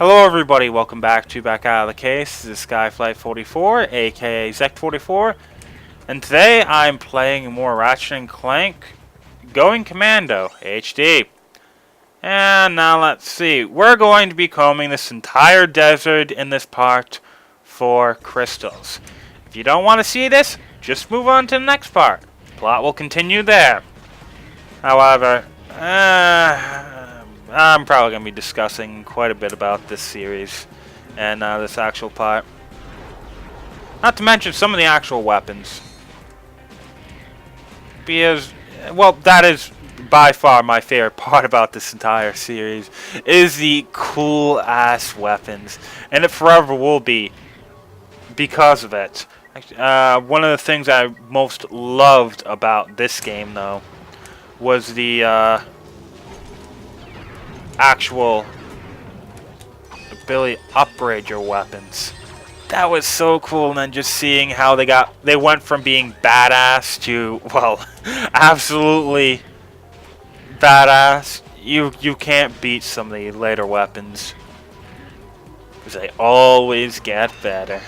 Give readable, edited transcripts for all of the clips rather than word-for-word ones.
Hello everybody, welcome back to Back Out of the Case. This is Skyflight44, aka Zect44, and today I'm playing more Ratchet and Clank, going Commando, HD. And now let's see, we're going to be combing this entire desert in this part for crystals. If you don't want to see this, just move on to the next part. Plot will continue there. However, I'm probably going to be discussing quite a bit about this series and this actual part. Not to mention some of the actual weapons. Because, well, that is by far my favorite part about this entire series, is the cool-ass weapons. And it forever will be because of it. One of the things I most loved about this game, though, was the actual ability to upgrade your weapons. That was so cool, and then just seeing how they went from being badass to, well, absolutely badass. You can't beat some of the later weapons, because they always get better.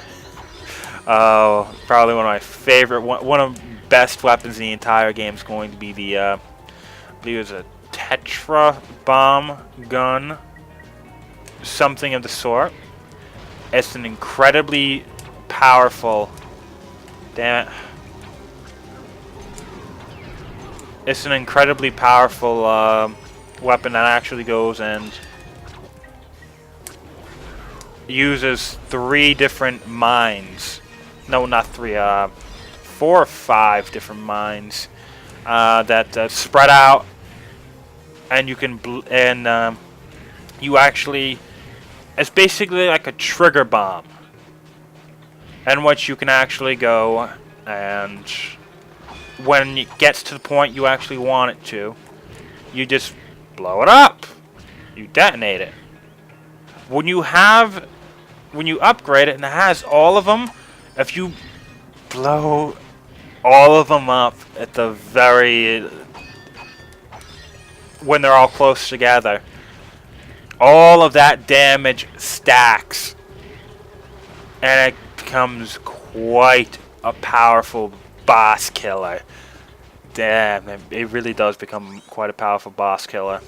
Oh, probably one of my favorite, one of the best weapons in the entire game is going to be the, I believe it was a Tetra bomb gun, something of the sort. It's an incredibly powerful, damn it, it's an incredibly powerful weapon that actually goes and uses 3 different mines. No, not 3, 4 or 5 different mines that spread out. And you can, you actually, it's basically like a trigger bomb, in which you can actually go and, when it gets to the point you actually want it to, you just blow it up. You detonate it. When you upgrade it and it has all of them, if you blow all of them up at the very, when they're all close together, all of that damage stacks, and it becomes quite a powerful boss killer. Damn, it really does become quite a powerful boss killer.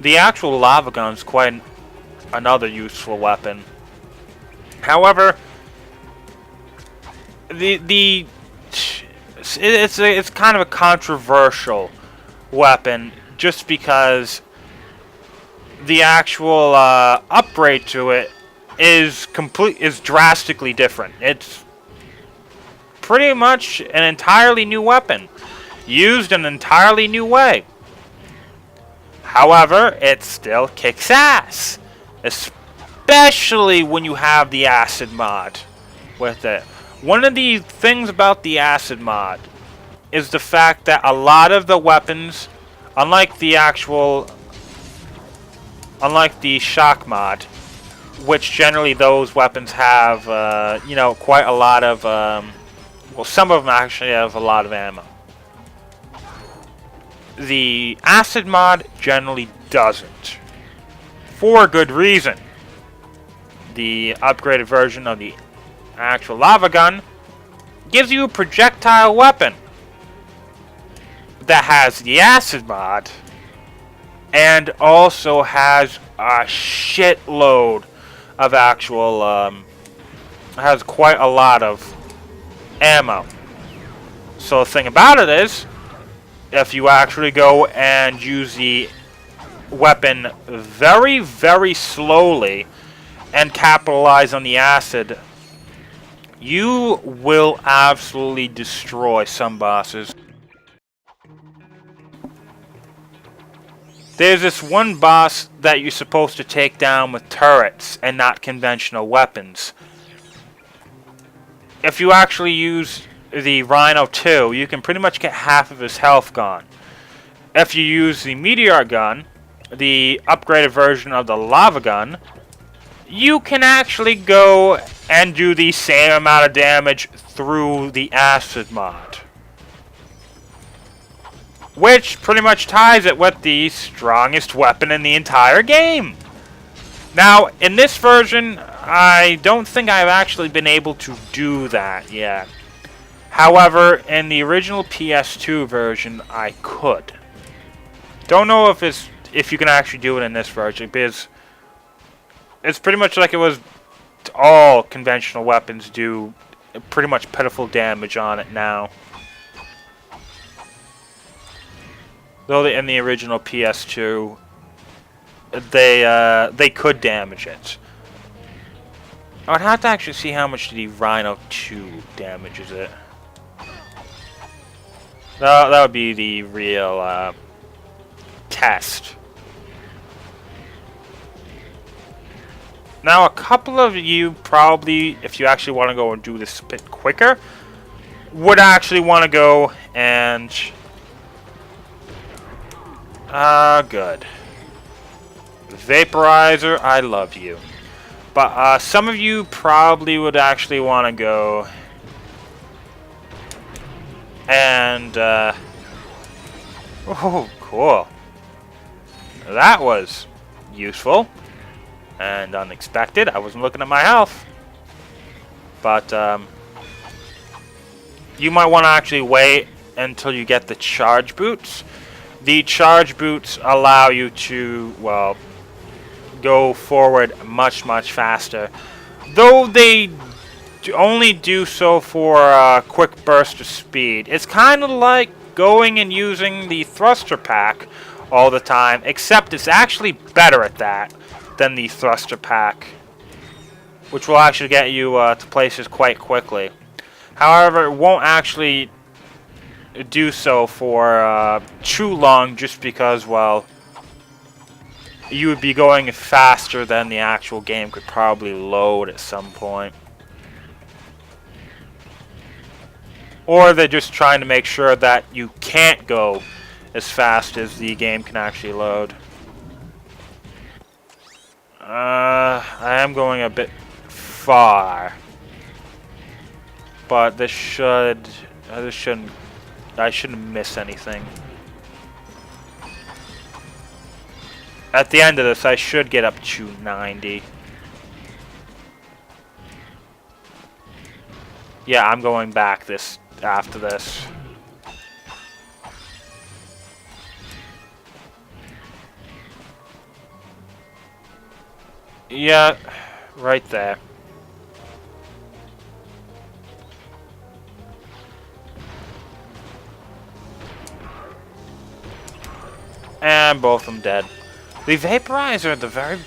The actual lava gun is quite another useful weapon. However, it's kind of a controversial weapon, just because the actual upgrade to it is drastically different. It's pretty much an entirely new weapon, used in an entirely new way. However, it still kicks ass, especially when you have the acid mod with it. One of the things about the acid mod is the fact that a lot of the weapons, unlike the shock mod, which generally those weapons have, you know, quite a lot of, well, some of them actually have a lot of ammo. The acid mod generally doesn't, for good reason. The upgraded version of the actual lava gun gives you a projectile weapon that has the acid mod and also has a shitload of actual has quite a lot of ammo. So the thing about it is, if you actually go and use the weapon very, very slowly and capitalize on the acid, you will absolutely destroy some bosses. There's this one boss that you're supposed to take down with turrets and not conventional weapons. If you actually use the Rhino 2, you can pretty much get half of his health gone. If you use the Meteor gun, the upgraded version of the lava gun, you can actually go and do the same amount of damage through the acid mod. which pretty much ties it with the strongest weapon in the entire game. Now, in this version, I don't think I've actually been able to do that yet. However, in the original PS2 version, I could. Don't know if you can actually do it in this version, because it's pretty much like it was. All conventional weapons do pretty much pitiful damage on it now. Though in the original PS2, they could damage it. I would have to actually see how much the Rhino 2 damages it. That would be the real test. Now, a couple of you probably, if you actually want to go and do this a bit quicker, would actually want to go and... good. Vaporizer, I love you. But some of you probably would actually want to go and... oh, cool. That was useful. And unexpected. I wasn't looking at my health. But, you might want to actually wait until you get the charge boots. The charge boots allow you to, well, go forward much, much faster. Though they only do so for a quick burst of speed. It's kind of like going and using the thruster pack all the time, except it's actually better at that than the thruster pack, which will actually get you to places quite quickly. However, it won't actually do so for too long, just because, well, you would be going faster than the actual game could probably load at some point. Or they're just trying to make sure that you can't go as fast as the game can actually load. I am going a bit far, but this shouldn't. I shouldn't miss anything. At the end of this, I should get up to 90. Yeah, I'm going back after this. Yeah, right there. And both of them dead. The Vaporizer,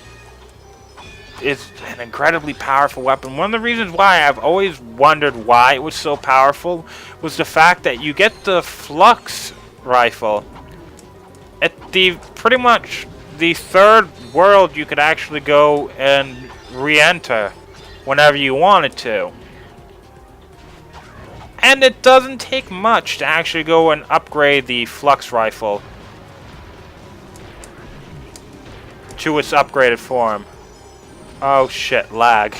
is an incredibly powerful weapon. One of the reasons why I've always wondered why it was so powerful was the fact that you get the Flux rifle. At pretty much the third world, you could actually go and re-enter whenever you wanted to. And it doesn't take much to actually go and upgrade the Flux rifle to its upgraded form. Oh shit, lag.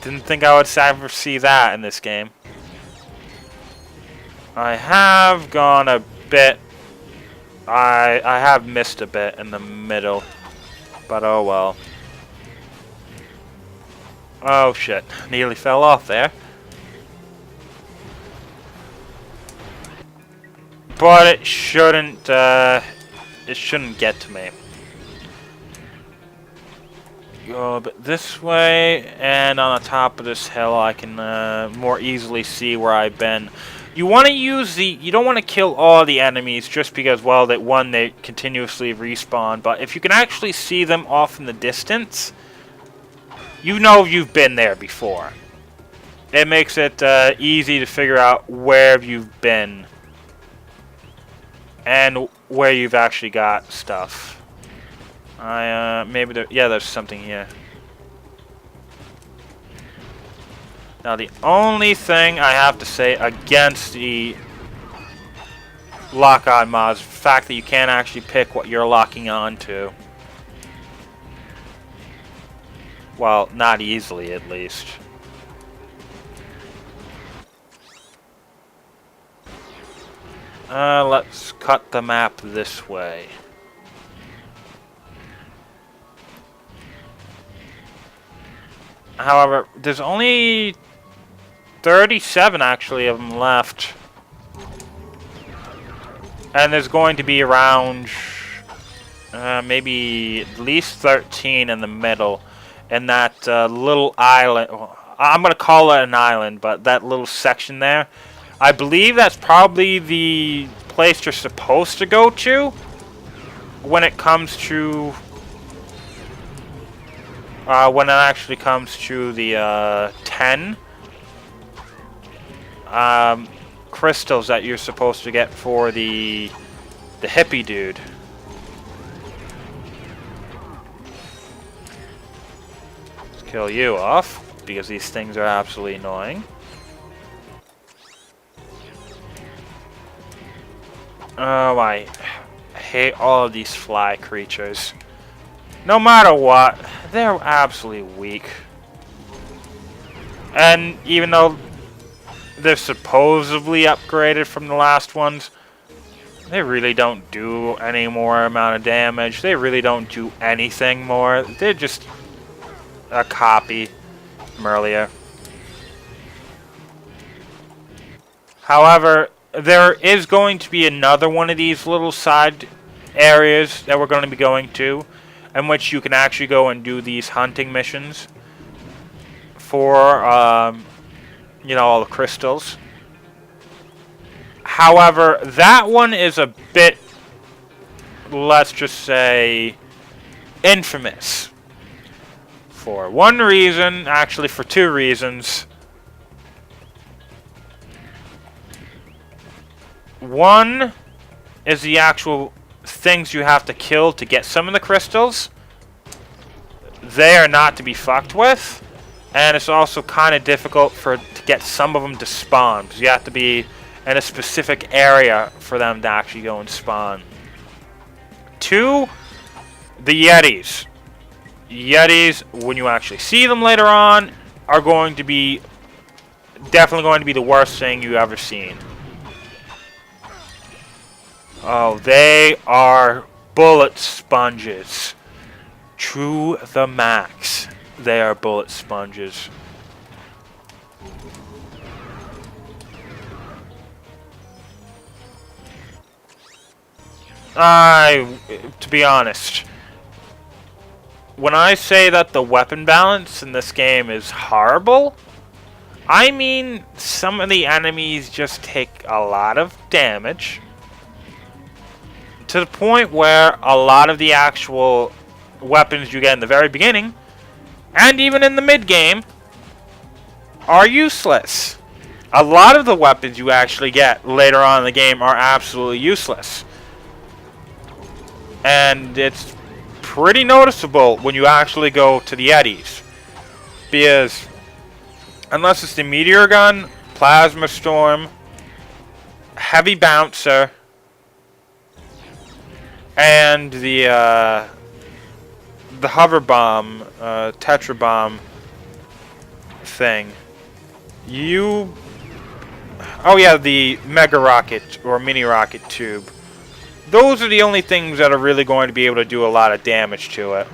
Didn't think I would ever see that in this game. I have gone a bit... I have missed a bit in the middle. But oh well. Oh shit, nearly fell off there. But it shouldn't get to me. Go a bit this way, and on the top of this hill I can more easily see where I've been. You want to use you don't want to kill all the enemies just because, well, they continuously respawn, but if you can actually see them off in the distance, you know you've been there before. It makes it easy to figure out where you've been and where you've actually got stuff. Maybe there's something here. Now the only thing I have to say against the lock-on mods is the fact that you can't actually pick what you're locking on to. Well, not easily at least. Let's cut the map this way. However, there's only 37 actually of them left. And there's going to be around maybe at least 13 in the middle. In that little island. I'm going to call it an island, but that little section there. I believe that's probably the place you're supposed to go to when it comes to when it actually comes to the 10 crystals that you're supposed to get for the hippie dude. Let's kill you off because these things are absolutely annoying. Oh, I hate all of these fly creatures. No matter what, they're absolutely weak. And even though they're supposedly upgraded from the last ones, they really don't do any more amount of damage. They really don't do anything more. They're just a copy from earlier. However, there is going to be another one of these little side areas that we're going to be going to, in which you can actually go and do these hunting missions for, you know, all the crystals. However, that one is a bit, let's just say, infamous. For one reason, actually for two reasons. One is the actual things you have to kill to get some of the crystals. They are not to be fucked with. And it's also kind of difficult to get some of them to spawn, because you have to be in a specific area for them to actually go and spawn. Two, the Yetis. Yetis, when you actually see them later on, are going to be definitely going to be the worst thing you've ever seen. Oh, they are bullet sponges. To the max. They are bullet sponges. To be honest, when I say that the weapon balance in this game is horrible, I mean some of the enemies just take a lot of damage. To the point where a lot of the actual weapons you get in the very beginning, and even in the mid-game, are useless. A lot of the weapons you actually get later on in the game are absolutely useless. And it's pretty noticeable when you actually go to the Yetis. Because unless it's the Meteor Gun, Plasma Storm, Heavy Bouncer, and the hover bomb, tetra bomb thing. Oh yeah, the mega rocket or mini rocket tube. Those are the only things that are really going to be able to do a lot of damage to it.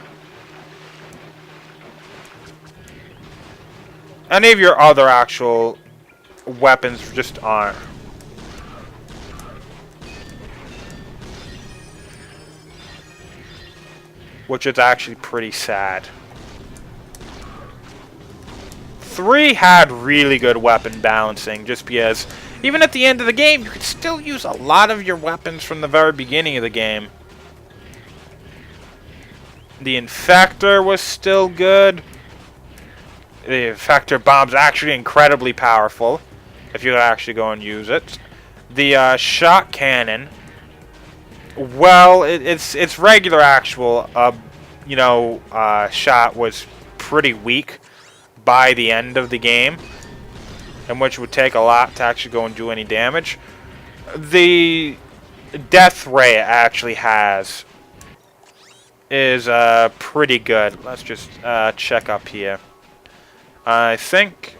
Any of your other actual weapons just aren't. Which is actually pretty sad. 3 had really good weapon balancing, just because even at the end of the game, you could still use a lot of your weapons from the very beginning of the game. The Infector was still good. The Infector bomb's actually incredibly powerful, if you actually go and use it. The shot cannon, well, its regular actual, shot was pretty weak by the end of the game, in which it would take a lot to actually go and do any damage. The death ray it actually has is pretty good. Let's just check up here. I think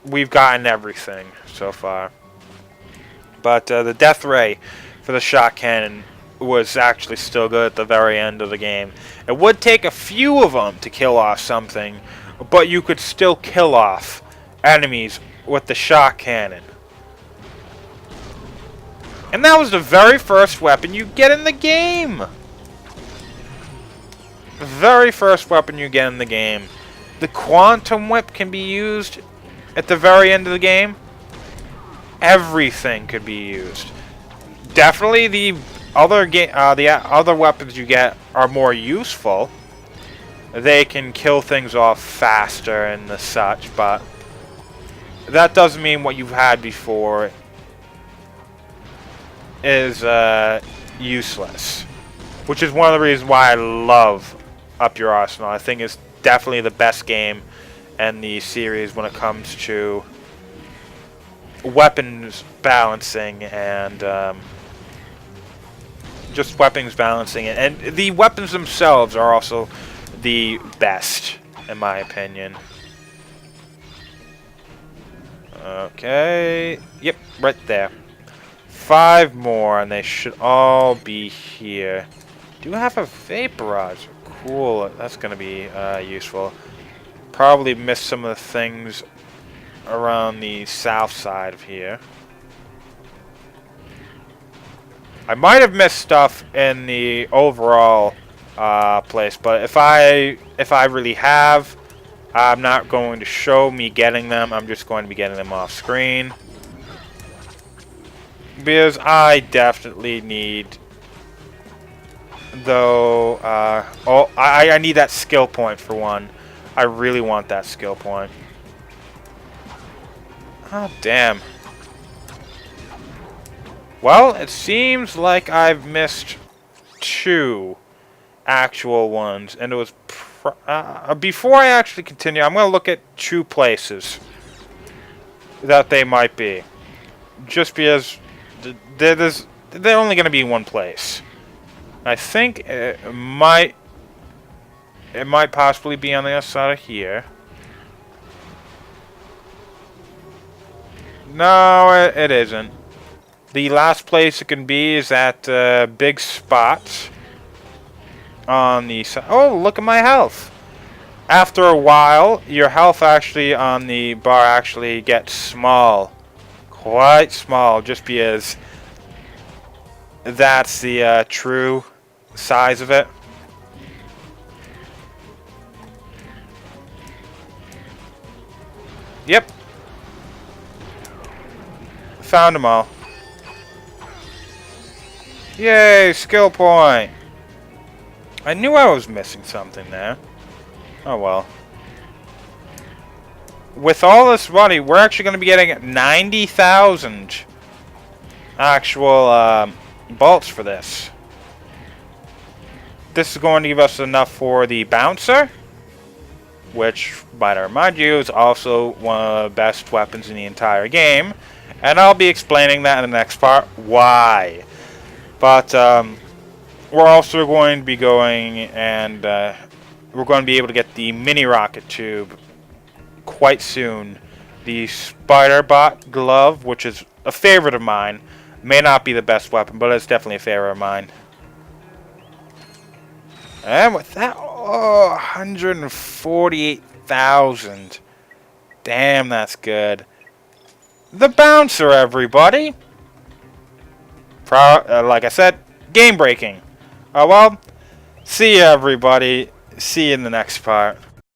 we've gotten everything so far. But the death ray for the shot cannon was actually still good at the very end of the game. It would take a few of them to kill off something, but you could still kill off enemies with the shot cannon. And that was the very first weapon you get in the game. The very first weapon you get in the game. The quantum whip can be used at the very end of the game. Everything could be used. Definitely the other weapons you get are more useful. They can kill things off faster and the such, but that doesn't mean what you've had before is useless. Which is one of the reasons why I love Up Your Arsenal. I think it's definitely the best game in the series when it comes to weapons balancing and just weapons balancing. And the weapons themselves are also the best, in my opinion. Okay. Yep, right there. 5 more, and they should all be here. Do have a vaporizer. Cool. That's going to be useful. Probably missed some of the things around the south side of here. I might have missed stuff in the overall place, but if I really have, I'm not going to show me getting them. I'm just going to be getting them off screen. Because I definitely need, though, I need that skill point for one. I really want that skill point. Oh, damn. Well, it seems like I've missed 2 actual ones, and it was before I actually continue, I'm going to look at 2 places that they might be. Just because they're only going to be 1 place. I think it might possibly be on the other side of here. No, it isn't. The last place it can be is that big spot on the side. Oh, look at my health. After a while, your health actually on the bar actually gets small. Quite small, just because that's the true size of it. Yep. Found them all. Yay, skill point. I knew I was missing something there. Oh well. With all this money, we're actually going to be getting 90,000 actual bolts for this. This is going to give us enough for the bouncer, which, might I remind you, is also one of the best weapons in the entire game. And I'll be explaining that in the next part, why. But we're also going to be going and we're going to be able to get the mini rocket tube quite soon. The spider bot glove, which is a favorite of mine, may not be the best weapon, but it's definitely a favorite of mine. And with that, oh, 148,000. Damn, that's good. The bouncer, everybody. Like I said, game breaking. Oh well, see you, everybody. See you in the next part.